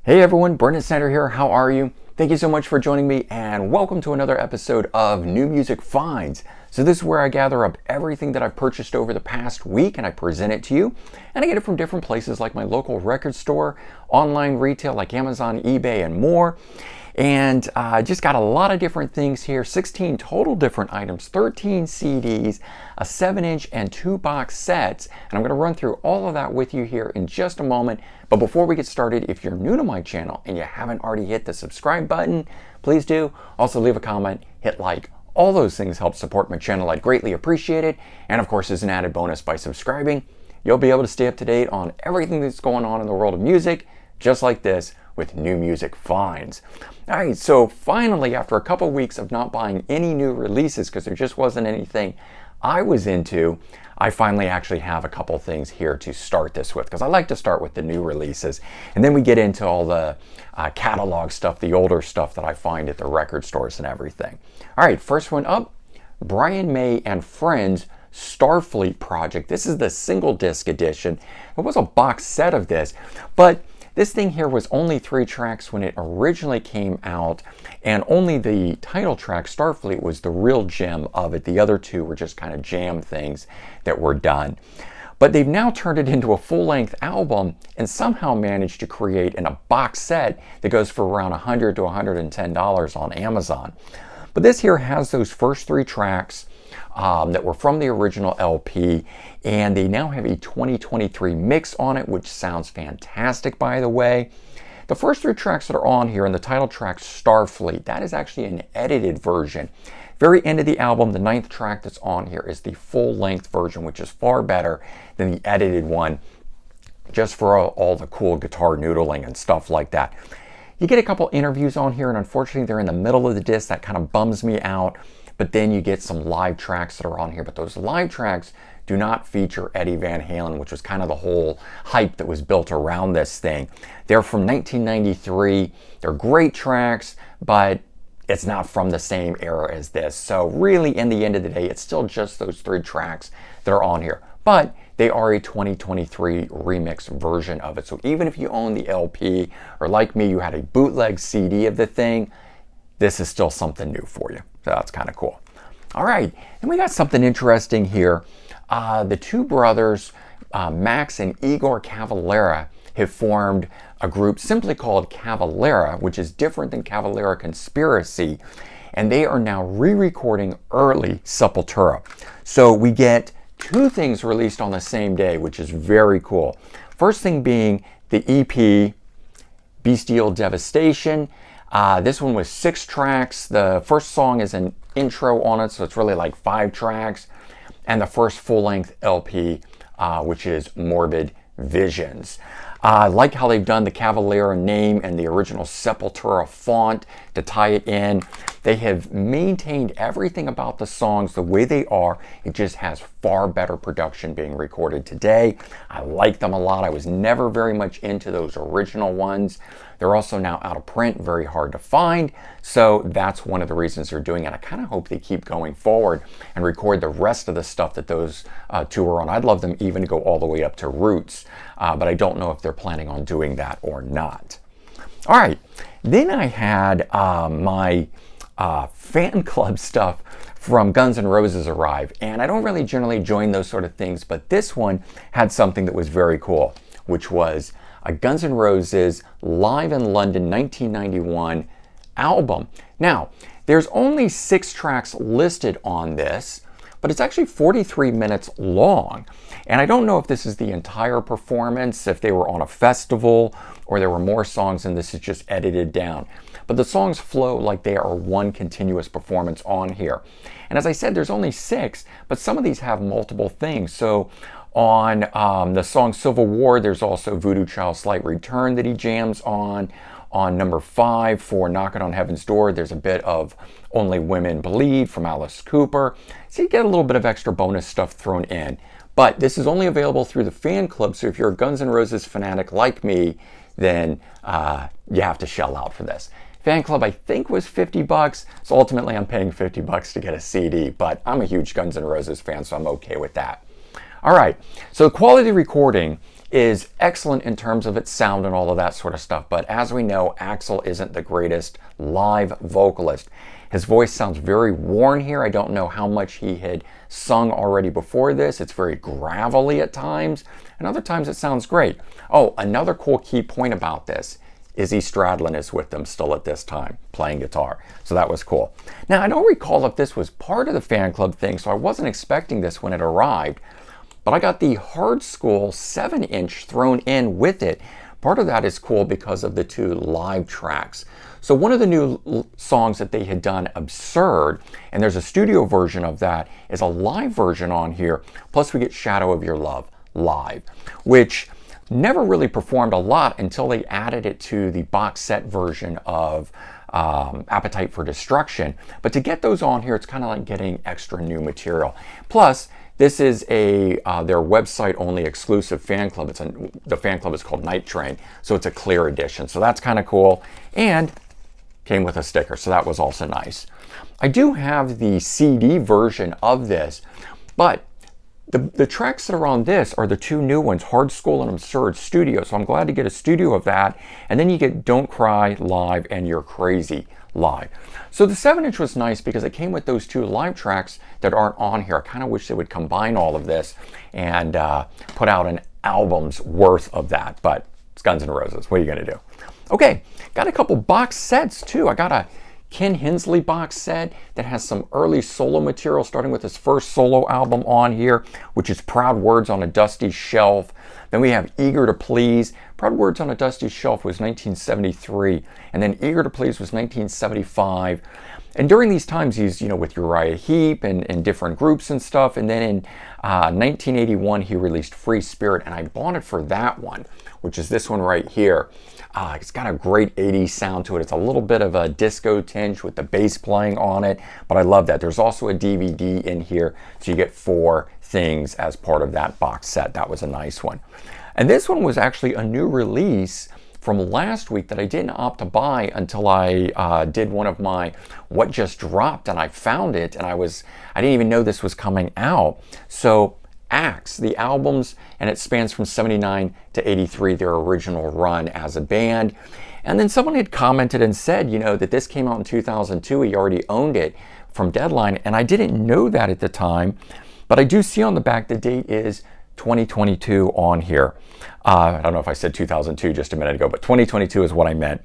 Hey everyone, Brendan Snyder here. How are you? Thank you so much for joining me and welcome to another episode of New Music Finds. So this is where I gather up everything that I've purchased over the past week and I present it to you. And I get it from different places like my local record store, online retail like Amazon, eBay, and more. And I just got a lot of different things here, 16 total different items, 13 CDs, a 7-inch and 2 box sets. And I'm going to run through all of that with you here in just a moment. But before we get started, if you're new to my channel and you haven't already hit the subscribe button, please do. Also leave a comment, hit like. All those things help support my channel. I'd greatly appreciate it. And of course, as an added bonus, by subscribing, you'll be able to stay up to date on everything that's going on in the world of music, just like this with New Music Finds. All right, so finally, after a couple weeks of not buying any new releases because there just wasn't anything I was into, I finally actually have a couple things here to start this with because I like to start with the new releases and then we get into all the catalog stuff, the older stuff that I find at the record stores and everything. All right, first one up, Brian May and Friends Starfleet project. This is the single disc edition. There was a box set of this, but this thing here was only 3 tracks when it originally came out, and only the title track, Starfleet, was the real gem of it. The other 2 were just kind of jam things that were done. But they've now turned it into a full-length album and somehow managed to create in a box set that goes for around $100 to $110 on Amazon. But this here has those first 3 tracks that were from the original LP, and they now have a 2023 mix on it, which sounds fantastic, by the way. The first 3 tracks that are on here, and the title track Starfleet, that is actually an edited version. Very end of the album, the 9th track that's on here is the full-length version, which is far better than the edited one, just for all the cool guitar noodling and stuff like that. You get a couple interviews on here, and unfortunately they're in the middle of the disc. That kind of bums me out. But then you get some live tracks that are on here. But those live tracks do not feature Eddie Van Halen, which was kind of the whole hype that was built around this thing. They're from 1993. They're great tracks, but it's not from the same era as this. So really, in the end of the day, it's still just those 3 tracks that are on here. But they are a 2023 remix version of it. So even if you own the LP, or like me, you had a bootleg CD of the thing, this is still something new for you. So that's kind of cool. All right, and we got something interesting here. The 2 brothers, Max and Igor Cavalera, have formed a group simply called Cavalera, which is different than Cavalera Conspiracy, and they are now re-recording early Sepultura. So we get 2 things released on the same day, which is very cool. First thing being the EP, Bestial Devastation. This one was 6 tracks. The first song is an intro on it, so it's really like 5 tracks. And the first full-length LP, which is Morbid Visions. I like how they've done the Cavalera name and the original Sepultura font to tie it in. They have maintained everything about the songs the way they are. It just has far better production being recorded today. I like them a lot. I was never very much into those original ones. They're also now out of print, very hard to find. So that's one of the reasons they're doing it. I kind of hope they keep going forward and record the rest of the stuff that those 2 are on. I'd love them even to go all the way up to Roots, but I don't know if they're planning on doing that or not. All right, then I had my fan club stuff from Guns N' Roses arrive, and I don't really generally join those sort of things, but this one had something that was very cool, which was a Guns N' Roses Live in London 1991 album. Now, there's only 6 tracks listed on this, but it's actually 43 minutes long. And I don't know if this is the entire performance, if they were on a festival, or there were more songs and this is just edited down. But the songs flow like they are one continuous performance on here. And as I said, there's only 6, but some of these have multiple things. So on the song Civil War, there's also Voodoo Child's Slight Return that he jams on. On number 5 for Knockin' on Heaven's Door, there's a bit of Only Women Bleed from Alice Cooper. So you get a little bit of extra bonus stuff thrown in. But this is only available through the fan club, so if you're a Guns N' Roses fanatic like me, then you have to shell out for this. Fan club, I think, was $50, so ultimately I'm paying $50 to get a CD, but I'm a huge Guns N' Roses fan, so I'm okay with that. All right, so quality recording is excellent in terms of its sound and all of that sort of stuff. But as we know, Axl isn't the greatest live vocalist. His voice sounds very worn here. I don't know how much he had sung already before this. It's very gravelly at times, and other times it sounds great. Oh, another cool key point about this is Izzy Stradlin is with them still at this time, playing guitar. So that was cool. Now, I don't recall if this was part of the fan club thing, so I wasn't expecting this when it arrived, but I got the Hard School 7-inch thrown in with it. Part of that is cool because of the 2 live tracks. So one of the new songs that they had done, Absurd, and there's a studio version of that, is a live version on here. Plus we get Shadow of Your Love live, which never really performed a lot until they added it to the box set version of Appetite for Destruction. But to get those on here, it's kind of like getting extra new material. Plus, this is their website only exclusive fan club. The fan club is called Night Train, so it's a clear edition. So that's kind of cool, and came with a sticker, so that was also nice. I do have the CD version of this, but the tracks that are on this are the 2 new ones, Hard School and Absurd Studio. So I'm glad to get a studio of that, and then you get Don't Cry live and You're Crazy live. So the 7-inch was nice because it came with those 2 live tracks that aren't on here. I kind of wish they would combine all of this and put out an album's worth of that, but it's Guns N' Roses. What are you going to do? Okay, got a couple box sets too. I got a Ken Hensley box set that has some early solo material, starting with his first solo album on here, which is Proud Words on a Dusty Shelf. Then we have Eager to Please. Proud Words on a Dusty Shelf was 1973, and then Eager to Please was 1975. And during these times, he's, with Uriah Heep and different groups and stuff. And then in 1981, he released Free Spirit, and I bought it for that one, which is this one right here. It's got a great 80s sound to it. It's a little bit of a disco tinge with the bass playing on it, but I love that. There's also a DVD in here, so you get 4 things as part of that box set. That was a nice one. And this one was actually a new release from last week that I didn't opt to buy until I did one of my What Just Dropped, and I found it, and I didn't even know this was coming out. So Axe, the albums, and it spans from 79 to 83, their original run as a band. And then someone had commented and said, that this came out in 2002, he already owned it from Deadline, and I didn't know that at the time, but I do see on the back the date is 2022 on here. I don't know if I said 2002 just a minute ago, but 2022 is what I meant.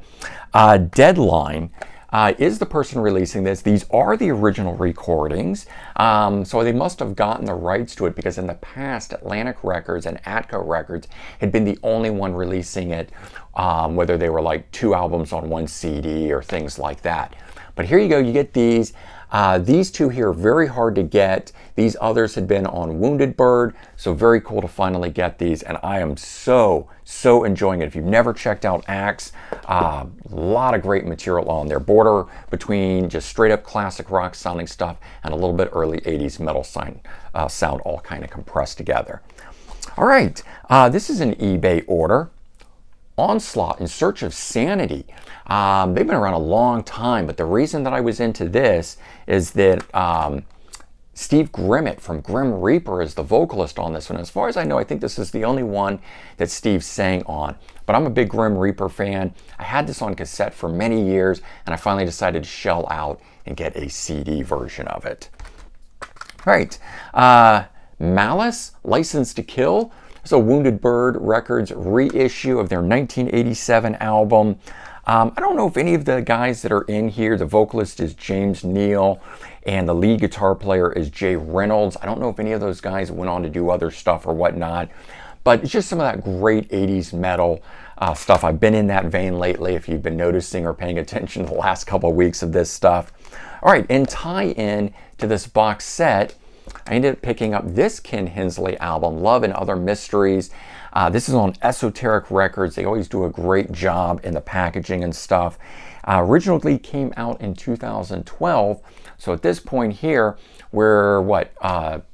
Deadline is the person releasing this. These are the original recordings, so they must have gotten the rights to it, because in the past Atlantic Records and Atco Records had been the only one releasing it, whether they were like 2 albums on 1 CD or things like that. But here you go, you get these. These 2 here are very hard to get. These others had been on Wounded Bird, so very cool to finally get these, and I am so enjoying it. If you've never checked out Axe, a lot of great material on there. Border between just straight up classic rock sounding stuff and a little bit early 80s metal sound all kind of compressed together. All right, this is an eBay order. Onslaught, In Search of Sanity. They've been around a long time, but the reason that I was into this is that Steve Grimmett from Grim Reaper is the vocalist on this one. As far as I know, I think this is the only one that Steve sang on. But I'm a big Grim Reaper fan. I had this on cassette for many years, and I finally decided to shell out and get a CD version of it. All right, Malice, License to Kill. It's a Wounded Bird Records reissue of their 1987 album. I don't know if any of the guys that are in here, the vocalist is James Neal and the lead guitar player is Jay Reynolds. I don't know if any of those guys went on to do other stuff or whatnot, but it's just some of that great 80s metal stuff. I've been in that vein lately, if you've been noticing or paying attention to the last couple of weeks of this stuff. All right, in tie-in to this box set, I ended up picking up this Ken Hensley album, Love and Other Mysteries. This is on Esoteric Records. They always do a great job in the packaging and stuff. Originally came out in 2012, so at this point here, we're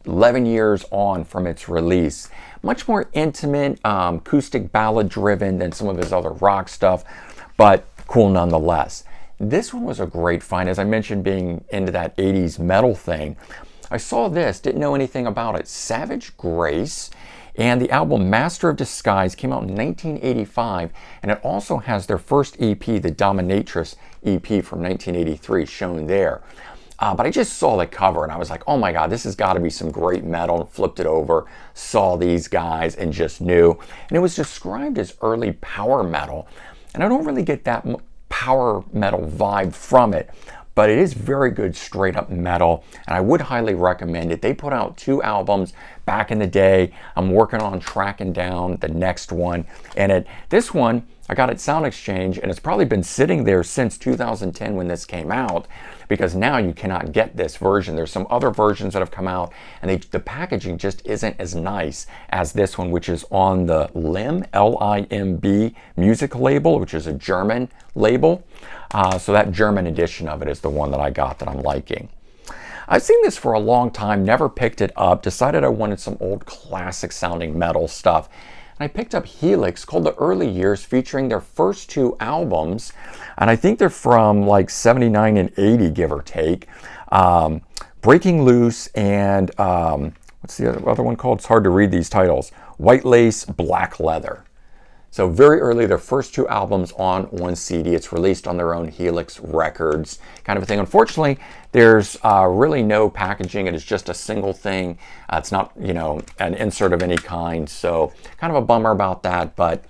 11 years on from its release. Much more intimate, acoustic ballad driven than some of his other rock stuff, but cool nonetheless. This one was a great find. As I mentioned, being into that 80s metal thing, I saw this, didn't know anything about it. Savage Grace And the album Master of Disguise came out in 1985, and it also has their first EP, the Dominatrix EP from 1983, shown there. But I just saw the cover and I was like, oh my God, this has got to be some great metal. Flipped it over, saw these guys, and just knew. And it was described as early power metal. And I don't really get that power metal vibe from it, but it is very good straight up metal, and I would highly recommend it. They put out 2 albums back in the day. I'm working on tracking down the next one, and this one I got at Sound Exchange, and it's probably been sitting there since 2010 when this came out, because now you cannot get this version. There's some other versions that have come out, and the packaging just isn't as nice as this one, which is on the Limb, L-I-M-B music label, which is a German label. So that German edition of it is the one that I got that I'm liking. I've seen this for a long time, never picked it up, decided I wanted some old classic sounding metal stuff. And I picked up Helix, called The Early Years, featuring their first 2 albums. And I think they're from like 79 and 80, give or take. Breaking Loose and what's the other one called? It's hard to read these titles. White Lace, Black Leather. So very early, their first 2 albums on one CD. It's released on their own Helix Records kind of a thing. Unfortunately, there's really no packaging. It is just a single thing. It's not, an insert of any kind. So kind of a bummer about that, but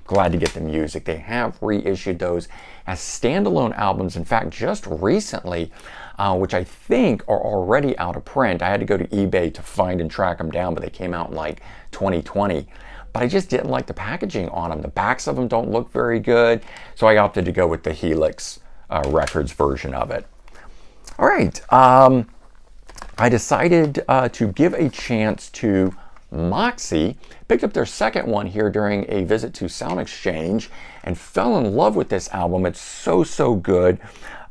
glad to get the music. They have reissued those as standalone albums. In fact, just recently, which I think are already out of print. I had to go to eBay to find and track them down, but they came out in like 2020. But I just didn't like the packaging on them. The backs of them don't look very good, so I opted to go with the Helix Records version of it. All right, I decided to give a chance to Moxie. Picked up their second one here during a visit to Sound Exchange and fell in love with this album. It's so good.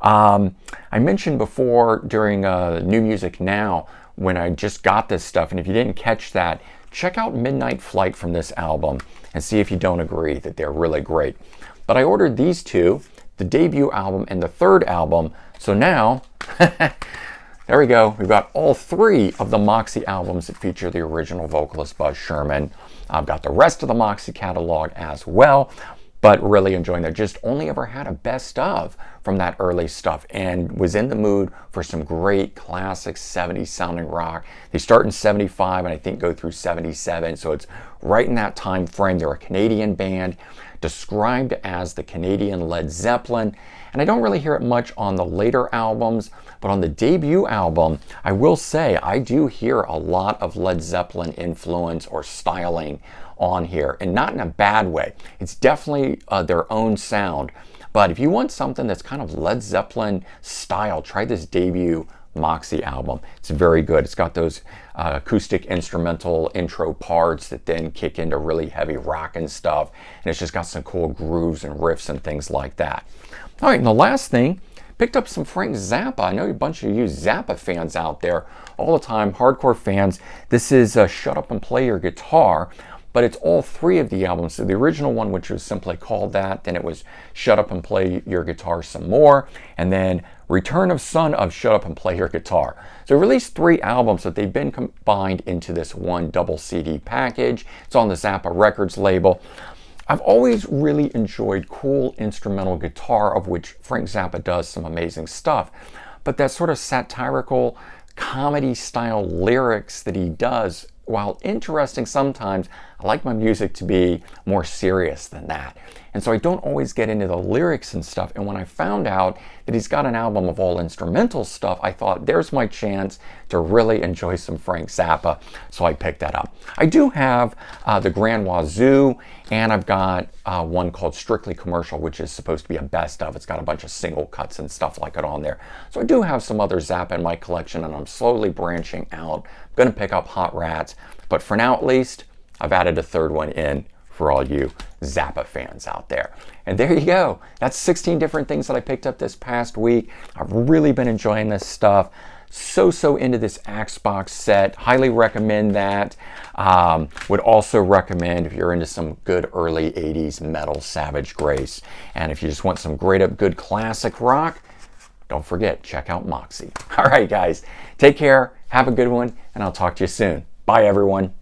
I mentioned before during New Music Now when I just got this stuff, and if you didn't catch that, check out Midnight Flight from this album and see if you don't agree that they're really great. But I ordered these 2, the debut album and the 3rd album. So now, there we go. We've got all 3 of the Moxie albums that feature the original vocalist Buzz Sherman. I've got the rest of the Moxie catalog as well, but really enjoying that. Just only ever had a best of from that early stuff and was in the mood for some great classic 70s sounding rock. They start in 75 and I think go through 77, so it's right in that time frame. They're a Canadian band, described as the Canadian Led Zeppelin, and I don't really hear it much on the later albums, but on the debut album, I will say I do hear a lot of Led Zeppelin influence or styling on here, and not in a bad way. It's definitely their own sound, but if you want something that's kind of Led Zeppelin style, try this debut Moxie album. It's very good. It's got those acoustic instrumental intro parts that then kick into really heavy rock and stuff, and it's just got some cool grooves and riffs and things like that. All right, and the last thing, picked up some Frank Zappa. I know a bunch of you Zappa fans out there all the time, hardcore fans. This is Shut Up and Play Your Guitar, but it's all 3 of the albums. So the original one, which was simply called that, then it was Shut Up and Play Your Guitar Some More, and then Return of Son of Shut Up and Play Your Guitar. So released 3 albums, but they've been combined into this one double CD package. It's on the Zappa Records label. I've always really enjoyed cool instrumental guitar, of which Frank Zappa does some amazing stuff, but that sort of satirical comedy style lyrics that he does, while interesting sometimes, I like my music to be more serious than that. And so I don't always get into the lyrics and stuff. And when I found out that he's got an album of all instrumental stuff, I thought there's my chance to really enjoy some Frank Zappa. So I picked that up. I do have the Grand Wazoo, and I've got one called Strictly Commercial, which is supposed to be a best of. It's got a bunch of single cuts and stuff like it on there. So I do have some other Zappa in my collection, and I'm slowly branching out. I'm going to pick up Hot Rats, but for now at least, I've added a 3rd one in for all you Zappa fans out there. And there you go. That's 16 different things that I picked up this past week. I've really been enjoying this stuff. So into this Axe box set. Highly recommend that. Would also recommend if you're into some good early 80s metal, Savage Grace. And if you just want some good classic rock, don't forget, check out Moxie. All right, guys. Take care. Have a good one, and I'll talk to you soon. Bye, everyone.